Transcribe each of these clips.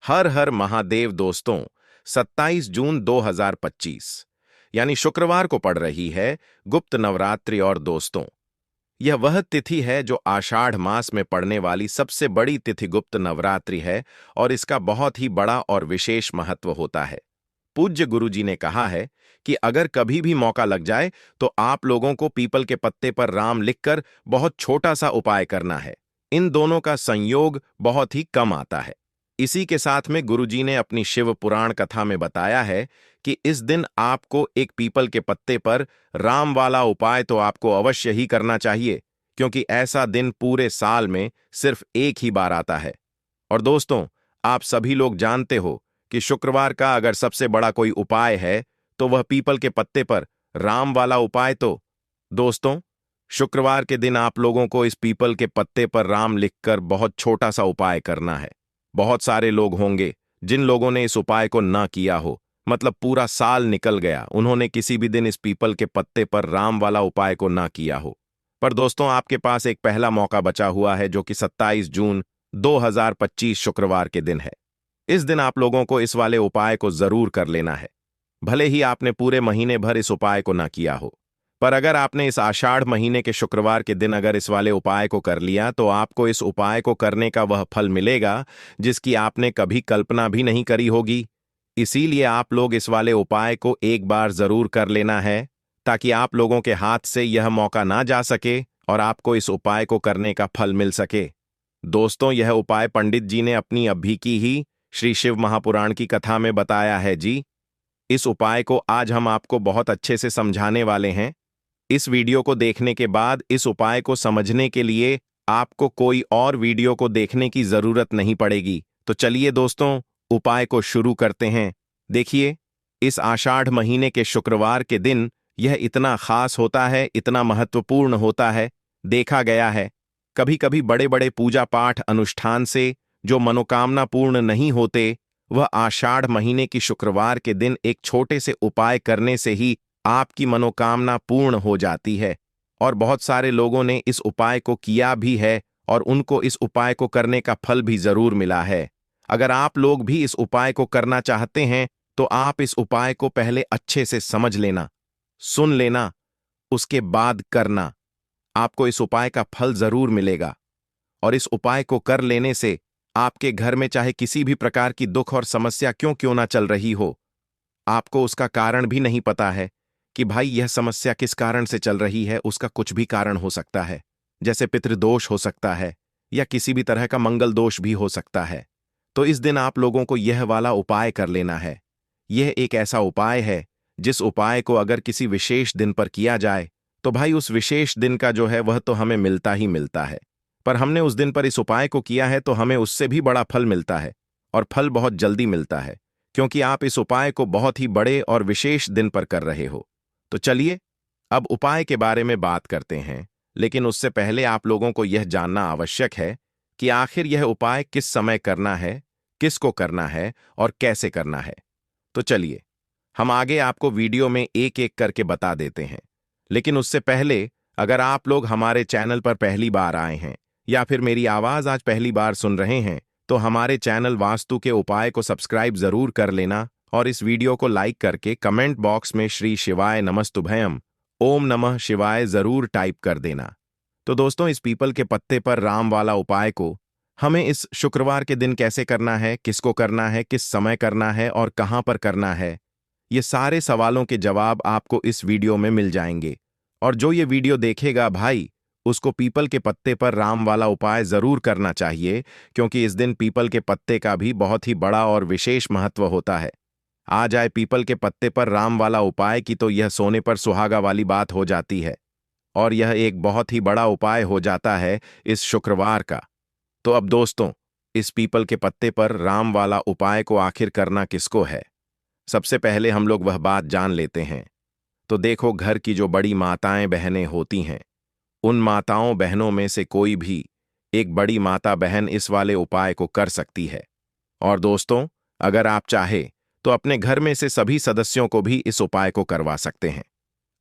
हर हर महादेव दोस्तों। 27 जून 2025 यानी शुक्रवार को पड़ रही है गुप्त नवरात्रि। और दोस्तों, यह वह तिथि है जो आषाढ़ मास में पड़ने वाली सबसे बड़ी तिथि गुप्त नवरात्रि है और इसका बहुत ही बड़ा और विशेष महत्व होता है। पूज्य गुरुजी ने कहा है कि अगर कभी भी मौका लग जाए तो आप लोगों को पीपल के पत्ते पर राम लिखकर बहुत छोटा सा उपाय करना है। इन दोनों का संयोग बहुत ही कम आता है। इसी के साथ में गुरुजी ने अपनी शिव पुराण कथा में बताया है कि इस दिन आपको एक पीपल के पत्ते पर राम वाला उपाय तो आपको अवश्य ही करना चाहिए, क्योंकि ऐसा दिन पूरे साल में सिर्फ एक ही बार आता है। और दोस्तों, आप सभी लोग जानते हो कि शुक्रवार का अगर सबसे बड़ा कोई उपाय है तो वह पीपल के पत्ते पर राम वाला उपाय। तो दोस्तों, शुक्रवार के दिन आप लोगों को इस पीपल के पत्ते पर राम लिखकर बहुत छोटा सा उपाय करना है। बहुत सारे लोग होंगे जिन लोगों ने इस उपाय को ना किया हो, मतलब पूरा साल निकल गया, उन्होंने किसी भी दिन इस पीपल के पत्ते पर राम वाला उपाय को ना किया हो। पर दोस्तों, आपके पास एक पहला मौका बचा हुआ है जो कि 27 जून 2025 शुक्रवार के दिन है। इस दिन आप लोगों को इस वाले उपाय को जरूर कर लेना है। भले ही आपने पूरे महीने भर इस उपाय को ना किया हो, पर अगर आपने इस आषाढ़ महीने के शुक्रवार के दिन अगर इस वाले उपाय को कर लिया तो आपको इस उपाय को करने का वह फल मिलेगा जिसकी आपने कभी कल्पना भी नहीं करी होगी। इसीलिए आप लोग इस वाले उपाय को एक बार जरूर कर लेना है, ताकि आप लोगों के हाथ से यह मौका ना जा सके और आपको इस उपाय को करने का फल मिल सके। दोस्तों, यह उपाय पंडित जी ने अपनी अभी की ही श्री शिव महापुराण की कथा में बताया है जी। इस उपाय को आज हम आपको बहुत अच्छे से समझाने वाले हैं। इस वीडियो को देखने के बाद इस उपाय को समझने के लिए आपको कोई और वीडियो को देखने की जरूरत नहीं पड़ेगी। तो चलिए दोस्तों, उपाय को शुरू करते हैं। देखिए, इस आषाढ़ महीने के शुक्रवार के दिन यह इतना खास होता है, इतना महत्वपूर्ण होता है। देखा गया है कभी कभी बड़े बड़े पूजा पाठ अनुष्ठान से जो मनोकामना पूर्ण नहीं होते, वह आषाढ़ महीने की शुक्रवार के दिन एक छोटे से उपाय करने से ही आपकी मनोकामना पूर्ण हो जाती है। और बहुत सारे लोगों ने इस उपाय को किया भी है और उनको इस उपाय को करने का फल भी जरूर मिला है। अगर आप लोग भी इस उपाय को करना चाहते हैं तो आप इस उपाय को पहले अच्छे से समझ लेना, सुन लेना, उसके बाद करना। आपको इस उपाय का फल जरूर मिलेगा। और इस उपाय को कर लेने से आपके घर में चाहे किसी भी प्रकार की दुख और समस्या क्यों क्यों ना चल रही हो, आपको उसका कारण भी नहीं पता है कि भाई यह समस्या किस कारण से चल रही है, उसका कुछ भी कारण हो सकता है। जैसे पितृदोष हो सकता है या किसी भी तरह का मंगल दोष भी हो सकता है। तो इस दिन आप लोगों को यह वाला उपाय कर लेना है। यह एक ऐसा उपाय है जिस उपाय को अगर किसी विशेष दिन पर किया जाए तो भाई उस विशेष दिन का जो है वह तो हमें मिलता ही मिलता है। पर हमने उस दिन पर इस उपाय को किया है तो हमें उससे भी बड़ा फल मिलता है, और फल बहुत जल्दी मिलता है, क्योंकि आप इस उपाय को बहुत ही बड़े और विशेष दिन पर कर रहे हो। तो चलिए अब उपाय के बारे में बात करते हैं, लेकिन उससे पहले आप लोगों को यह जानना आवश्यक है कि आखिर यह उपाय किस समय करना है, किसको करना है और कैसे करना है। तो चलिए हम आगे आपको वीडियो में एक एक करके बता देते हैं। लेकिन उससे पहले, अगर आप लोग हमारे चैनल पर पहली बार आए हैं या फिर मेरी आवाज आज पहली बार सुन रहे हैं, तो हमारे चैनल वास्तु के उपाय को सब्सक्राइब जरूर कर लेना और इस वीडियो को लाइक करके कमेंट बॉक्स में श्री शिवाय नमस्तुभयम, ओम नमः शिवाय जरूर टाइप कर देना। तो दोस्तों, इस पीपल के पत्ते पर राम वाला उपाय को हमें इस शुक्रवार के दिन कैसे करना है, किसको करना है, किस समय करना है और कहां पर करना है, ये सारे सवालों के जवाब आपको इस वीडियो में मिल जाएंगे। और जो ये वीडियो देखेगा भाई, उसको पीपल के पत्ते पर राम वाला उपाय जरूर करना चाहिए, क्योंकि इस दिन पीपल के पत्ते का भी बहुत ही बड़ा और विशेष महत्व होता है। आ जाए पीपल के पत्ते पर राम वाला उपाय की तो यह सोने पर सुहागा वाली बात हो जाती है, और यह एक बहुत ही बड़ा उपाय हो जाता है इस शुक्रवार का। तो अब दोस्तों, इस पीपल के पत्ते पर राम वाला उपाय को आखिर करना किसको है, सबसे पहले हम लोग वह बात जान लेते हैं। तो देखो, घर की जो बड़ी माताएं बहनें होती हैं, उन माताओं बहनों में से कोई भी एक बड़ी माता बहन इस वाले उपाय को कर सकती है। और दोस्तों, अगर आप चाहे तो अपने घर में से सभी सदस्यों को भी इस उपाय को करवा सकते हैं।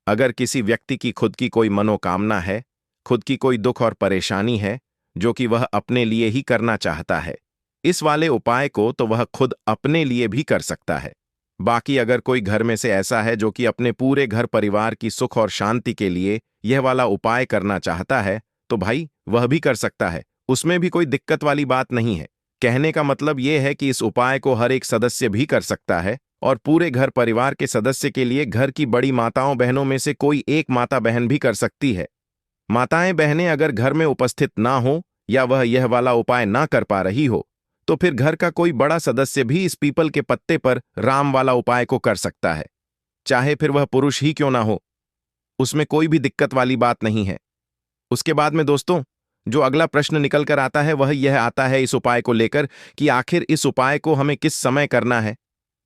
अगर किसी व्यक्ति की खुद की कोई मनोकामना है, खुद की कोई दुख और परेशानी है जो कि वह अपने लिए ही करना चाहता है, इस वाले उपाय को तो वह खुद अपने लिए भी कर सकता है। बाकी अगर कोई घर में से ऐसा है जो कि अपने पूरे घर परिवार की सुख और शांति के लिए यह वाला उपाय करना चाहता है, तो भाई वह भी कर सकता है, उसमें भी कोई दिक्कत वाली बात नहीं है। कहने का मतलब यह है कि इस उपाय को हर एक सदस्य भी कर सकता है और पूरे घर परिवार के सदस्य के लिए घर की बड़ी माताओं बहनों में से कोई एक माता बहन भी कर सकती है। माताएं बहनें अगर घर में उपस्थित ना हो या वह यह वाला उपाय ना कर पा रही हो, तो फिर घर का कोई बड़ा सदस्य भी इस पीपल के पत्ते पर राम वाला उपाय को कर सकता है, चाहे फिर वह पुरुष ही क्यों ना हो, उसमें कोई भी दिक्कत वाली बात नहीं है। उसके बाद में दोस्तों, जो अगला प्रश्न निकल कर आता है वह यह आता है इस उपाय को लेकर कि आखिर इस उपाय को हमें किस समय करना है,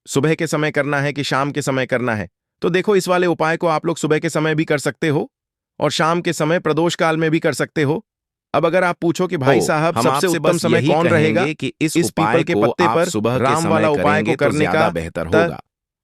सुबह के समय करना है कि शाम के समय करना है। तो देखो, इस वाले उपाय को आप लोग सुबह के समय भी कर सकते हो और शाम के समय प्रदोष काल में भी कर सकते हो। अब अगर आप पूछो कि भाई साहब हम सबसे आपसे उत्तम बस समय यही कौन रहेगा कहेंगे कि इस पीपल उपाय के को पत्ते आप पर सुबह के राम समय वाला उपाय करेंगे को तो करने ज्यादा का बेहतर होगा।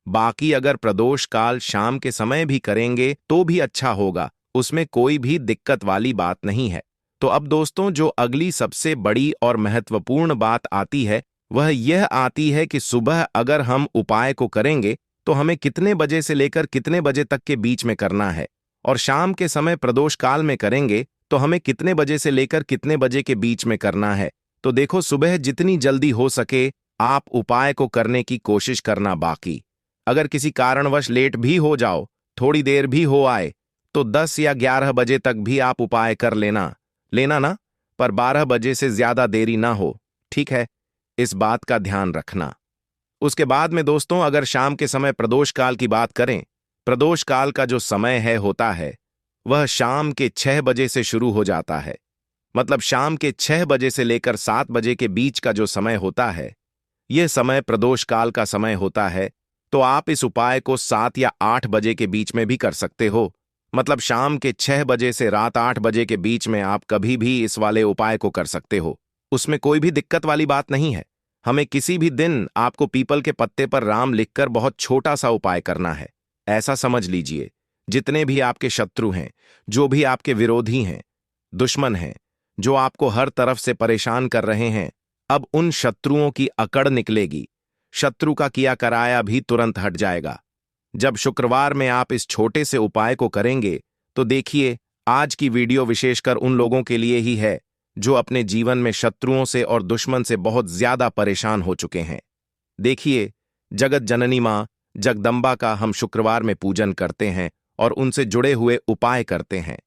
बाकी अगर प्रदोष काल शाम के समय भी करेंगे तो भी अच्छा होगा, उसमें कोई भी दिक्कत वाली बात नहीं है। तो अब दोस्तों, जो अगली सबसे बड़ी और महत्वपूर्ण बात आती है वह यह आती है कि सुबह अगर हम उपाय को करेंगे तो हमें कितने बजे से लेकर कितने बजे तक के बीच में करना है, और शाम के समय प्रदोष काल में करेंगे तो हमें कितने बजे से लेकर कितने बजे के बीच में करना है। तो देखो, सुबह जितनी जल्दी हो सके आप उपाय को करने की कोशिश करना। बाकी अगर किसी कारणवश लेट भी हो जाओ, थोड़ी देर भी हो आए, तो 10 या 11 बजे तक भी आप उपाय कर लेना लेना ना, पर 12 बजे से ज्यादा देरी ना हो, ठीक है? इस बात का ध्यान रखना। उसके बाद में दोस्तों, अगर शाम के समय प्रदोष काल की बात करें, प्रदोष काल का जो समय है होता है वह शाम के 6 बजे से शुरू हो जाता है। मतलब शाम के 6 बजे से लेकर 7 बजे के बीच का जो समय होता है, यह समय प्रदोष काल का समय होता है। तो आप इस उपाय को 7 या 8 बजे के बीच में भी कर सकते हो। मतलब शाम के 6 बजे से रात 8 बजे के बीच में आप कभी भी इस वाले उपाय को कर सकते हो, उसमें कोई भी दिक्कत वाली बात नहीं है। हमें किसी भी दिन आपको पीपल के पत्ते पर राम लिखकर बहुत छोटा सा उपाय करना है। ऐसा समझ लीजिए, जितने भी आपके शत्रु हैं, जो भी आपके विरोधी हैं, दुश्मन हैं, जो आपको हर तरफ से परेशान कर रहे हैं, अब उन शत्रुओं की अकड़ निकलेगी। शत्रु का किया कराया भी तुरंत हट जाएगा। जब शुक्रवार में आप इस छोटे से उपाय को करेंगे तो देखिए, आज की वीडियो विशेषकर उन लोगों के लिए ही है जो अपने जीवन में शत्रुओं से और दुश्मन से बहुत ज्यादा परेशान हो चुके हैं। देखिए, जगत जननी मां जगदम्बा का हम शुक्रवार में पूजन करते हैं और उनसे जुड़े हुए उपाय करते हैं।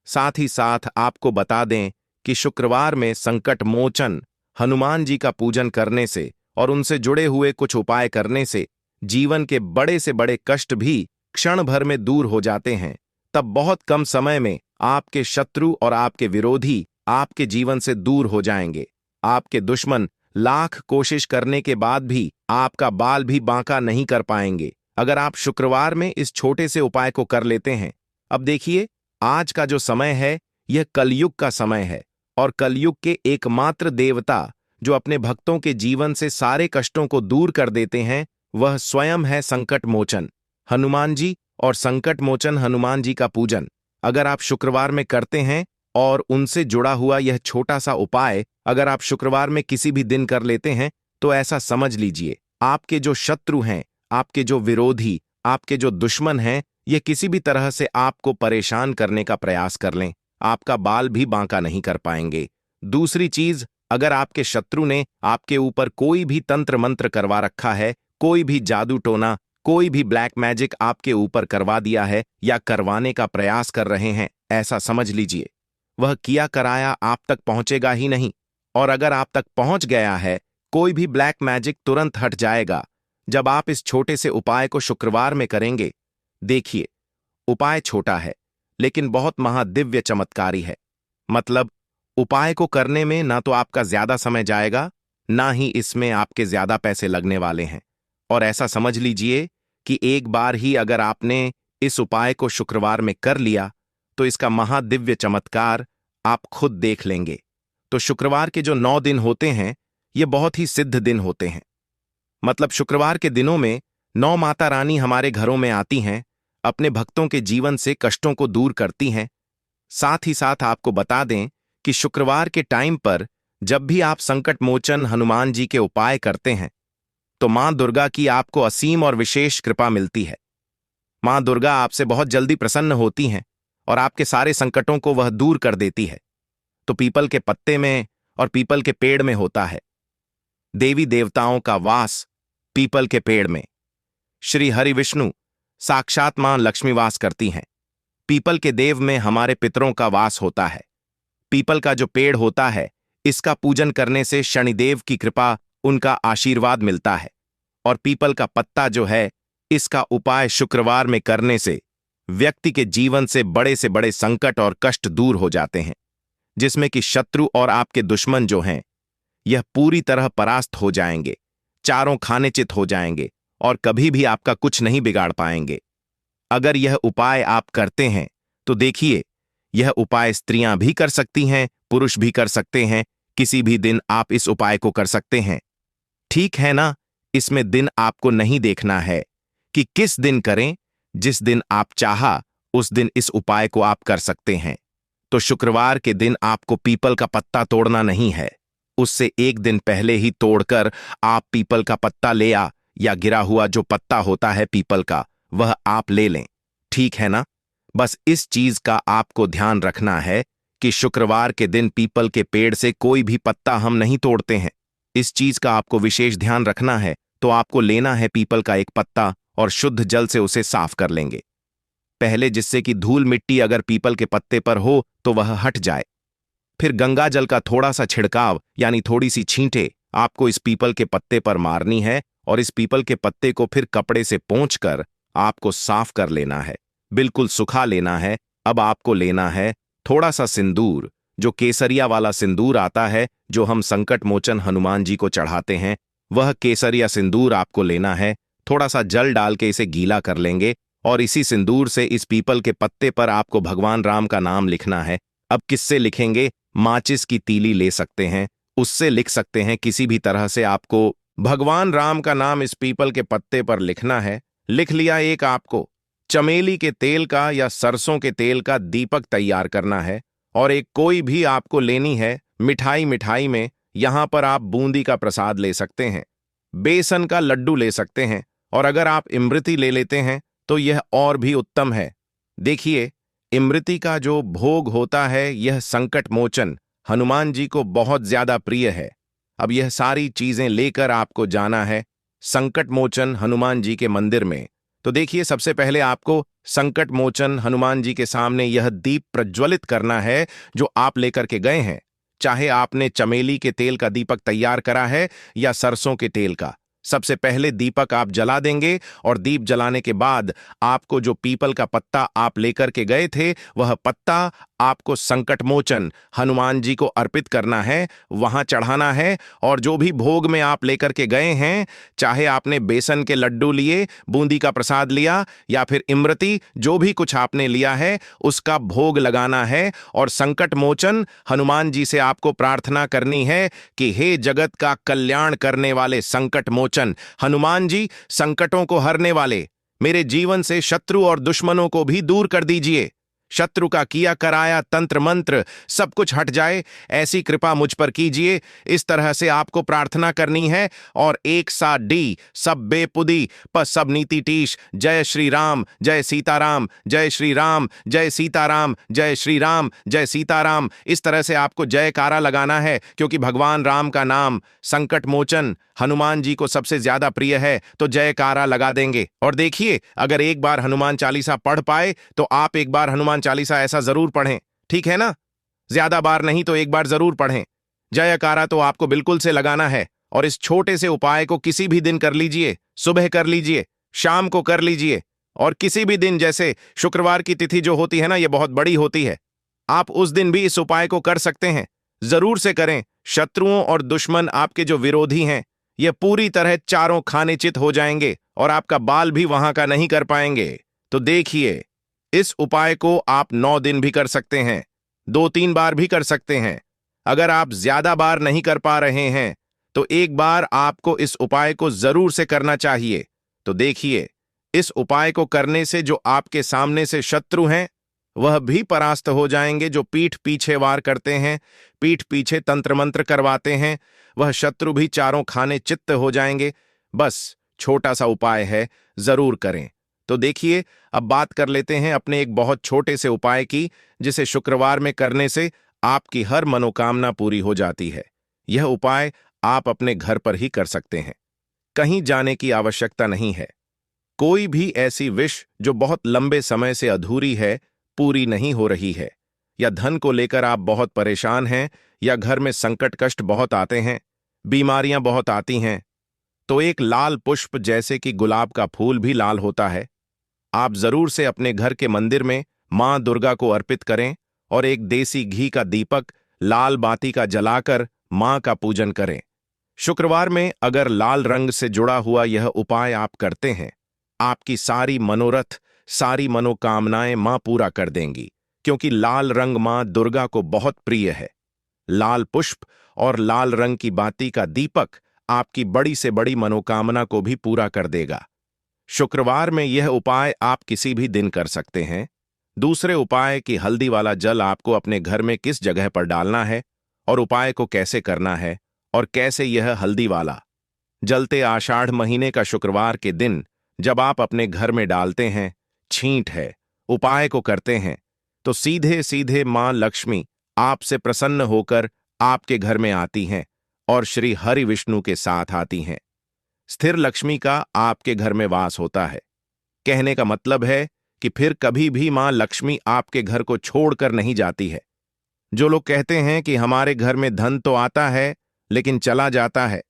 साथ ही साथ आपको बता दें कि शुक्रवार में संकट मोचन हनुमान जी का पूजन करने से और उनसे जुड़े हुए कुछ उपाय करने से जीवन के बड़े से बड़े कष्ट भी क्षण भर में दूर हो जाते हैं। तब बहुत कम समय में आपके शत्रु और आपके विरोधी आपके जीवन से दूर हो जाएंगे। आपके दुश्मन लाख कोशिश करने के बाद भी आपका बाल भी बांका नहीं कर पाएंगे, अगर आप शुक्रवार में इस छोटे से उपाय को कर लेते हैं। अब देखिए, आज का जो समय है यह कलयुग का समय है और कलयुग के एकमात्र देवता जो अपने भक्तों के जीवन से सारे कष्टों को दूर कर देते हैं वह स्वयं है संकट मोचन हनुमान जी। और संकट मोचन हनुमान जी का पूजन अगर आप शुक्रवार में करते हैं और उनसे जुड़ा हुआ यह छोटा सा उपाय अगर आप शुक्रवार में किसी भी दिन कर लेते हैं, तो ऐसा समझ लीजिए आपके जो शत्रु हैं, आपके जो विरोधी, आपके जो दुश्मन हैं, ये किसी भी तरह से आपको परेशान करने का प्रयास कर लें, आपका बाल भी बांका नहीं कर पाएंगे। दूसरी चीज, अगर आपके शत्रु ने आपके ऊपर कोई भी तंत्र मंत्र करवा रखा है, कोई भी जादू टोना, कोई भी ब्लैक मैजिक आपके ऊपर करवा दिया है या करवाने का प्रयास कर रहे हैं, ऐसा समझ लीजिए वह किया कराया आप तक पहुंचेगा ही नहीं। और अगर आप तक पहुंच गया है, कोई भी ब्लैक मैजिक तुरंत हट जाएगा जब आप इस छोटे से उपाय को शुक्रवार में करेंगे। देखिए, उपाय छोटा है लेकिन बहुत महादिव्य चमत्कारी है। मतलब उपाय को करने में ना तो आपका ज्यादा समय जाएगा, ना ही इसमें आपके ज्यादा पैसे लगने वाले हैं। और ऐसा समझ लीजिए कि एक बार ही अगर आपने इस उपाय को शुक्रवार में कर लिया तो इसका महादिव्य चमत्कार आप खुद देख लेंगे। तो शुक्रवार के जो 9 दिन होते हैं ये बहुत ही सिद्ध दिन होते हैं। मतलब शुक्रवार के दिनों में 9 माता रानी हमारे घरों में आती हैं, अपने भक्तों के जीवन से कष्टों को दूर करती हैं। साथ ही साथ आपको बता दें कि शुक्रवार के टाइम पर जब भी आप संकट मोचन हनुमान जी के उपाय करते हैं तो मां दुर्गा की आपको असीम और विशेष कृपा मिलती है। मां दुर्गा आपसे बहुत जल्दी प्रसन्न होती हैं और आपके सारे संकटों को वह दूर कर देती है। तो पीपल के पत्ते में और पीपल के पेड़ में होता है। देवी देवताओं का वास पीपल के पेड़ में। श्री हरि विष्णु साक्षात मां लक्ष्मी वास करती हैं। पीपल के देव में हमारे पितरों का वास होता है। पीपल का जो पेड़ होता है, इसका पूजन करने से शनिदेव की कृपा, उनका आशीर्वाद मिलता है। और पीपल का पत्ता जो है, इसका उपाय शुक्रवार में करने से व्यक्ति के जीवन से बड़े संकट और कष्ट दूर हो जाते हैं, जिसमें कि शत्रु और आपके दुश्मन जो हैं, यह पूरी तरह परास्त हो जाएंगे, चारों खाने चित हो जाएंगे और कभी भी आपका कुछ नहीं बिगाड़ पाएंगे। अगर यह उपाय आप करते हैं तो देखिए, यह उपाय स्त्रियां भी कर सकती हैं, पुरुष भी कर सकते हैं। किसी भी दिन आप इस उपाय को कर सकते हैं, ठीक है ना। इसमें दिन आपको नहीं देखना है कि किस दिन करें, जिस दिन आप चाहा उस दिन इस उपाय को आप कर सकते हैं। तो शुक्रवार के दिन आपको पीपल का पत्ता तोड़ना नहीं है, उससे एक दिन पहले ही तोड़कर आप पीपल का पत्ता ले आ, या गिरा हुआ जो पत्ता होता है पीपल का, वह आप ले लें, ठीक है ना। बस इस चीज का आपको ध्यान रखना है कि शुक्रवार के दिन पीपल के पेड़ से कोई भी पत्ता हम नहीं तोड़ते हैं। इस चीज का आपको विशेष ध्यान रखना है। तो आपको लेना है पीपल का एक पत्ता और शुद्ध जल से उसे साफ कर लेंगे पहले, जिससे कि धूल मिट्टी अगर पीपल के पत्ते पर हो तो वह हट जाए। फिर गंगा जल का थोड़ा सा छिड़काव, यानी थोड़ी सी छींटे आपको इस पीपल के पत्ते पर मारनी है और इस पीपल के पत्ते को फिर कपड़े से पोंछकर आपको साफ कर लेना है, बिल्कुल सुखा लेना है। अब आपको लेना है थोड़ा सा सिंदूर, जो केसरिया वाला सिंदूर आता है, जो हम संकट मोचन हनुमान जी को चढ़ाते हैं, वह केसरिया सिंदूर आपको लेना है। थोड़ा सा जल डाल के इसे गीला कर लेंगे और इसी सिंदूर से इस पीपल के पत्ते पर आपको भगवान राम का नाम लिखना है। अब किससे लिखेंगे? माचिस की तीली ले सकते हैं, उससे लिख सकते हैं। किसी भी तरह से आपको भगवान राम का नाम इस पीपल के पत्ते पर लिखना है। लिख लिया। एक आपको चमेली के तेल का या सरसों के तेल का दीपक तैयार करना है और एक कोई भी आपको लेनी है मिठाई में। यहां पर आप बूंदी का प्रसाद ले सकते हैं, बेसन का लड्डू ले सकते हैं, और अगर आप इमरती ले लेते हैं तो यह और भी उत्तम है। देखिए, इमरती का जो भोग होता है, यह संकट मोचन हनुमान जी को बहुत ज्यादा प्रिय है। अब यह सारी चीजें लेकर आपको जाना है संकट मोचन हनुमान जी के मंदिर में। तो देखिए, सबसे पहले आपको संकट मोचन हनुमान जी के सामने यह दीप प्रज्वलित करना है जो आप लेकर के गए हैं। चाहे आपने चमेली के तेल का दीपक तैयार करा है या सरसों के तेल का, सबसे पहले दीपक आप जला देंगे और दीप जलाने के बाद आपको जो पीपल का पत्ता आप लेकर के गए थे, वह पत्ता आपको संकट मोचन हनुमान जी को अर्पित करना है, वहां चढ़ाना है। और जो भी भोग में आप लेकर के गए हैं, चाहे आपने बेसन के लड्डू लिए, बूंदी का प्रसाद लिया या फिर इमरती, जो भी कुछ आपने लिया है उसका भोग लगाना है। और संकट मोचन हनुमान जी से आपको प्रार्थना करनी है कि हे जगत का कल्याण करने वाले संकट मोचन हनुमान जी, संकटों को हरने वाले, मेरे जीवन से शत्रु और दुश्मनों को भी दूर कर दीजिए। शत्रु का किया कराया तंत्र मंत्र सब कुछ हट जाए, ऐसी कृपा मुझ पर कीजिए। इस तरह से आपको प्रार्थना करनी है। और एक सा डी सब बेपुदी प सब नीति टीश, जय श्री राम जय सीताराम, जय श्री राम जय सीताराम, जय श्री राम जय सीताराम। इस तरह से आपको जयकारा लगाना है, क्योंकि भगवान राम का नाम संकट मोचन हनुमान जी को सबसे ज्यादा प्रिय है। तो जयकारा लगा देंगे। और देखिए, अगर एक बार हनुमान चालीसा पढ़ पाए तो आप एक बार हनुमान चालीसा ऐसा जरूर पढ़ें, ठीक है ना। ज्यादा बार नहीं तो एक बार जरूर पढ़ें। जयकारा तो आपको बिल्कुल से लगाना है। और इस छोटे से उपाय को किसी भी दिन कर लीजिए, सुबह कर लीजिए, शाम को कर लीजिए, और किसी भी दिन, जैसे शुक्रवार की तिथि जो होती है ना, ये बहुत बड़ी होती है, आप उस दिन भी इस उपाय को कर सकते हैं। जरूर से करें। शत्रुओं और दुश्मन, आपके जो विरोधी हैं, ये पूरी तरह चारों खाने चित हो जाएंगे और आपका बाल भी वहां का नहीं कर पाएंगे। तो देखिए, इस उपाय को आप 9 दिन भी कर सकते हैं, 2-3 बार भी कर सकते हैं। अगर आप ज्यादा बार नहीं कर पा रहे हैं तो एक बार आपको इस उपाय को जरूर से करना चाहिए। तो देखिए, इस उपाय को करने से जो आपके सामने से शत्रु हैं वह भी परास्त हो जाएंगे। जो पीठ पीछे वार करते हैं, पीठ पीछे तंत्र मंत्र करवाते हैं, वह शत्रु भी चारों खाने चित्त हो जाएंगे। बस छोटा सा उपाय है, जरूर करें। तो देखिए, अब बात कर लेते हैं अपने एक बहुत छोटे से उपाय की, जिसे शुक्रवार में करने से आपकी हर मनोकामना पूरी हो जाती है। यह उपाय आप अपने घर पर ही कर सकते हैं, कहीं जाने की आवश्यकता नहीं है। कोई भी ऐसी विश जो बहुत लंबे समय से अधूरी है, पूरी नहीं हो रही है, या धन को लेकर आप बहुत परेशान हैं, या घर में संकट कष्ट बहुत आते हैं, बीमारियां बहुत आती हैं, तो एक लाल पुष्प जैसे कि गुलाब का फूल भी लाल होता है, आप जरूर से अपने घर के मंदिर में मां दुर्गा को अर्पित करें और एक देसी घी का दीपक लाल बाती का जलाकर मां का पूजन करें। शुक्रवार में अगर लाल रंग से जुड़ा हुआ यह उपाय आप करते हैं, आपकी सारी मनोरथ, सारी मनोकामनाएं मां पूरा कर देंगी, क्योंकि लाल रंग मां दुर्गा को बहुत प्रिय है। लाल पुष्प और लाल रंग की बाती का दीपक आपकी बड़ी से बड़ी मनोकामना को भी पूरा कर देगा। शुक्रवार में यह उपाय आप किसी भी दिन कर सकते हैं। दूसरे उपाय कि हल्दी वाला जल आपको अपने घर में किस जगह पर डालना है और उपाय को कैसे करना है और कैसे यह हल्दी वाला जलते आषाढ़ महीने का शुक्रवार के दिन जब आप अपने घर में डालते हैं, छींट है, उपाय को करते हैं, तो सीधे सीधे मां लक्ष्मी आपसे प्रसन्न होकर आपके घर में आती हैं और श्री हरि विष्णु के साथ आती हैं। स्थिर लक्ष्मी का आपके घर में वास होता है। कहने का मतलब है कि फिर कभी भी मां लक्ष्मी आपके घर को छोड़कर नहीं जाती है। जो लोग कहते हैं कि हमारे घर में धन तो आता है लेकिन चला जाता है,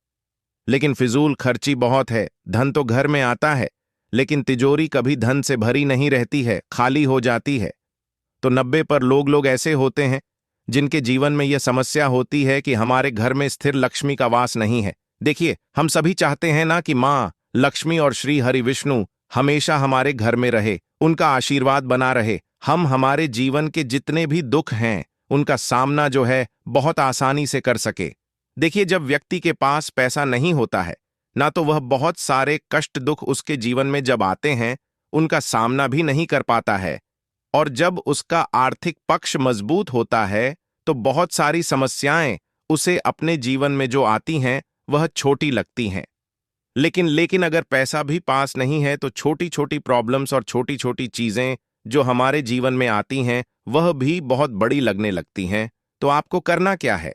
लेकिन फिजूल खर्ची बहुत है, धन तो घर में आता है लेकिन तिजोरी कभी धन से भरी नहीं रहती है, खाली हो जाती है, तो 90 पर लोग ऐसे होते हैं जिनके जीवन में यह समस्या होती है कि हमारे घर में स्थिर लक्ष्मी का वास नहीं है। देखिए, हम सभी चाहते हैं ना कि मां लक्ष्मी और श्री हरि विष्णु हमेशा हमारे घर में रहे, उनका आशीर्वाद बना रहे, हम हमारे जीवन के जितने भी दुख हैं उनका सामना जो है बहुत आसानी से कर सके। देखिए, जब व्यक्ति के पास पैसा नहीं होता है ना, तो वह बहुत सारे कष्ट दुख उसके जीवन में जब आते हैं उनका सामना भी नहीं कर पाता है, और जब उसका आर्थिक पक्ष मजबूत होता है तो बहुत सारी समस्याएं उसे अपने जीवन में जो आती हैं वह छोटी लगती हैं। लेकिन अगर पैसा भी पास नहीं है तो छोटी छोटी प्रॉब्लम्स और छोटी छोटी चीजें जो हमारे जीवन में आती हैं वह भी बहुत बड़ी लगने लगती हैं। तो आपको करना क्या है?